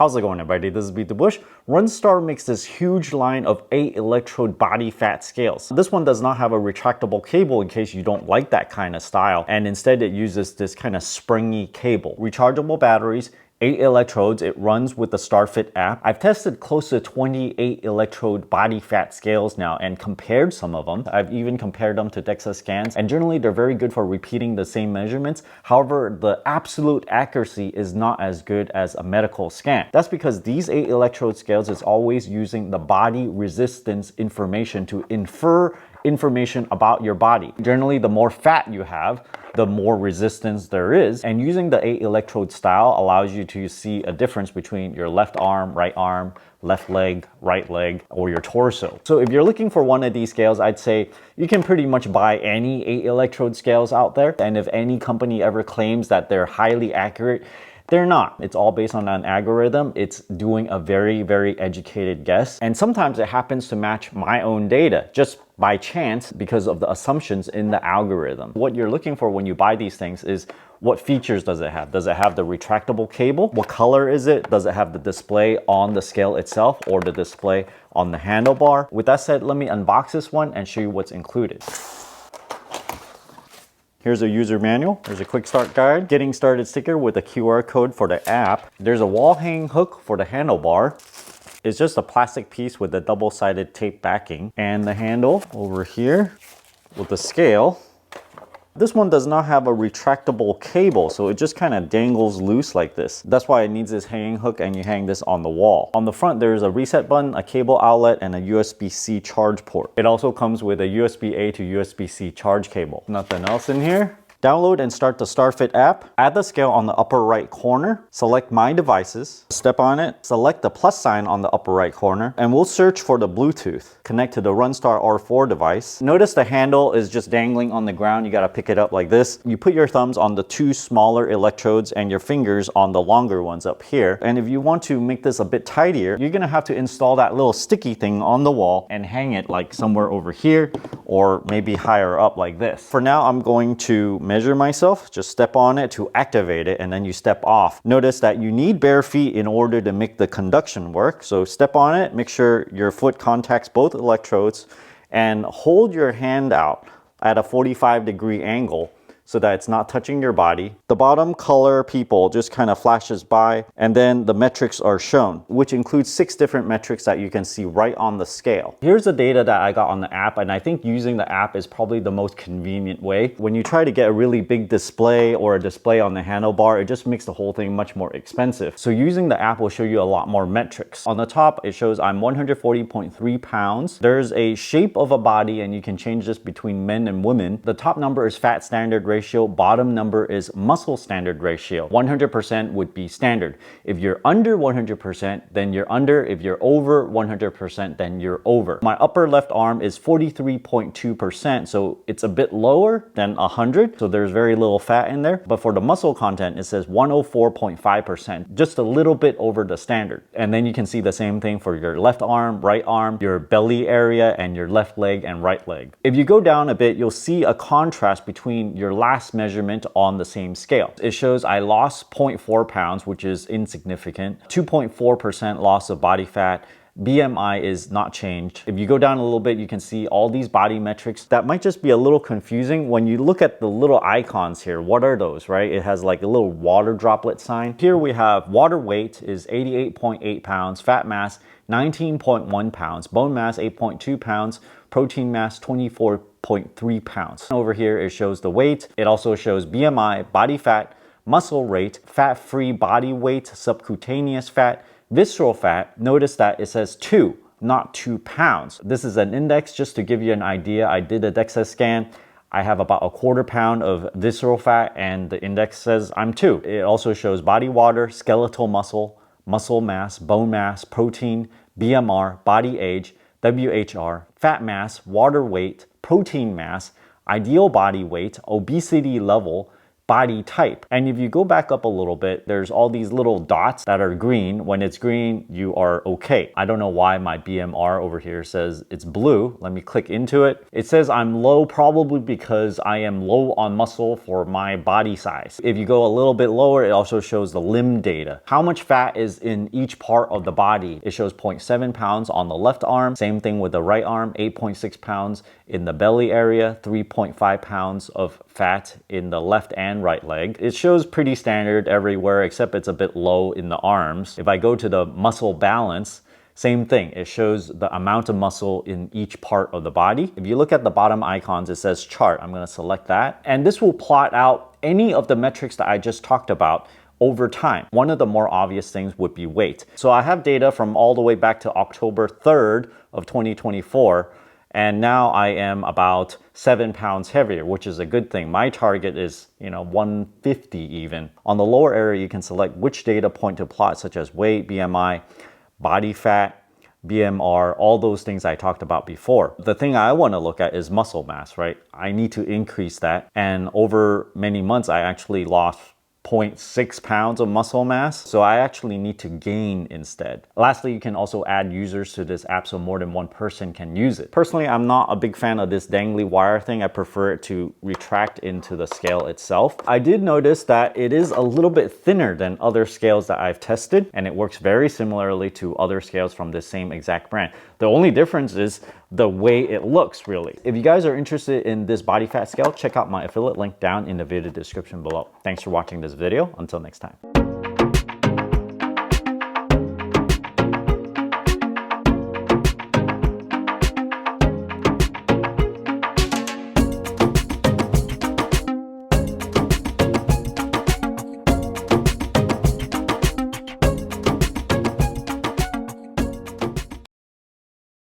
How's it going, everybody? This is Beat the Bush. Runstar makes this huge line of 8 electrode body fat scales. This one does not have a retractable cable in case you don't like that kind of style, and instead it uses this kind of springy cable. Rechargeable batteries, 8 electrodes. It runs with the StarFit app. I've tested close to 28 electrode body fat scales now and compared some of them. I've even compared them to DEXA scans, and generally they're very good for repeating the same measurements. However, the absolute accuracy is not as good as a medical scan. That's because these 8 electrode scales is always using the body resistance information to infer information about your body. Generally, the more fat you have, the more resistance there is, and using the 8 electrode style allows you to see a difference between your left arm, left leg, right leg, or your torso. So if you're looking for one of these scales, I'd say you can pretty much buy any 8 electrode scales out there, and if any company ever claims that they're highly accurate, they're not. It's all based on an algorithm. It's doing a very, very educated guess. And sometimes it happens to match my own data just by chance because of the assumptions in the algorithm. What you're looking for when you buy these things is what features does it have? Does it have the retractable cable? What color is it? Does it have the display on the scale itself or the display on the handlebar? With that said, let me unbox this one and show you what's included. Here's a user manual. There's a quick start guide, getting started sticker with a QR code for the app. There's a wall hanging hook for the handlebar. It's just a plastic piece with a double-sided tape backing, and the handle over here with the scale. This one does not have a retractable cable, so it just kind of dangles loose like this. That's why it needs this hanging hook, and you hang this on the wall. On the front, there's a reset button, a cable outlet, and a USB-C charge port. It also comes with a USB-A to USB-C charge cable. Nothing else in here. Download and start the StarFit app. Add the scale on the upper right corner. Select My Devices. Step on it. Select the plus sign on the upper right corner. And we'll search for the Bluetooth. Connect to the Runstar R4 device. Notice the handle is just dangling on the ground. You gotta pick it up like this. You put your thumbs on the 2 smaller electrodes and your fingers on the longer ones up here. And if you want to make this a bit tidier, you're gonna have to install that little sticky thing on the wall and hang it like somewhere over here or maybe higher up like this. For now, I'm going to measure myself. Just step on it to activate it, and then you step off. Notice that you need bare feet in order to make the conduction work. So step on it, make sure your foot contacts both electrodes, and hold your hand out at a 45-degree angle so that it's not touching your body. The bottom color people just kind of flashes by, and then the metrics are shown, which includes 6 different metrics that you can see right on the scale. Here's the data that I got on the app, and I think using the app is probably the most convenient way. When you try to get a really big display or a display on the handlebar, it just makes the whole thing much more expensive. So using the app will show you a lot more metrics. On the top, it shows I'm 140.3 pounds. There's a shape of a body, and you can change this between men and women. The top number is fat standard ratio. Bottom number is muscle standard ratio. 100% would be standard. If you're under 100%, then you're under. If you're over 100%, then you're over. My upper left arm is 43.2%, so it's a bit lower than 100, so there's very little fat in there. But for the muscle content, it says 104.5%, just a little bit over the standard. And then you can see the same thing for your left arm, right arm, your belly area, and your left leg and right leg. If you go down a bit, you'll see a contrast between your last measurement on the same scale. It shows I lost 0.4 pounds, which is insignificant. 2.4% loss of body fat. BMI is not changed. If you go down a little bit, you can see all these body metrics that might just be a little confusing. When you look at the little icons here, what are those, right? It has like a little water droplet sign. Here we have water weight is 88.8 pounds, fat mass 19.1 pounds, bone mass 8.2 pounds, protein mass 24.3 pounds. Over here, it shows the weight. It also shows BMI, body fat, muscle rate, fat-free body weight, subcutaneous fat, visceral fat. Notice that it says 2, not 2 pounds. This is an index just to give you an idea. I did a DEXA scan. I have about a 1/4 pound of visceral fat, and the index says I'm 2. It also shows body water, skeletal muscle, muscle mass, bone mass, protein, BMR, body age, WHR, fat mass, water weight, protein mass, ideal body weight, obesity level, body type. And if you go back up a little bit, there's all these little dots that are green. When it's green, you are okay. I don't know why my BMR over here says it's blue. Let me click into it. It says I'm low, probably because I am low on muscle for my body size. If you go a little bit lower, it also shows the limb data. How much fat is in each part of the body? It shows 0.7 pounds on the left arm. Same thing with the right arm, 8.6 pounds in the belly area, 3.5 pounds of fat in the left and right leg. It shows pretty standard everywhere, except it's a bit low in the arms. If I go to the muscle balance, same thing. It shows the amount of muscle in each part of the body. If you look at the bottom icons, it says chart. I'm going to select that. And this will plot out any of the metrics that I just talked about over time. One of the more obvious things would be weight. So I have data from all the way back to October 3rd of 2024. And now I am about 7 pounds heavier, which is a good thing. My target is, 150 even. On the lower area, you can select which data point to plot, such as weight, BMI, body fat, BMR, all those things I talked about before. The thing I want to look at is muscle mass, right? I need to increase that. And over many months, I actually lost 0.6 pounds of muscle mass. So I actually need to gain instead. Lastly, you can also add users to this app so more than one person can use it. Personally, I'm not a big fan of this dangly wire thing. I prefer it to retract into the scale itself. I did notice that it is a little bit thinner than other scales that I've tested, and it works very similarly to other scales from the same exact brand. The only difference is the way it looks, really. If you guys are interested in this body fat scale, check out my affiliate link down in the video description below. Thanks for watching this video. Until next time.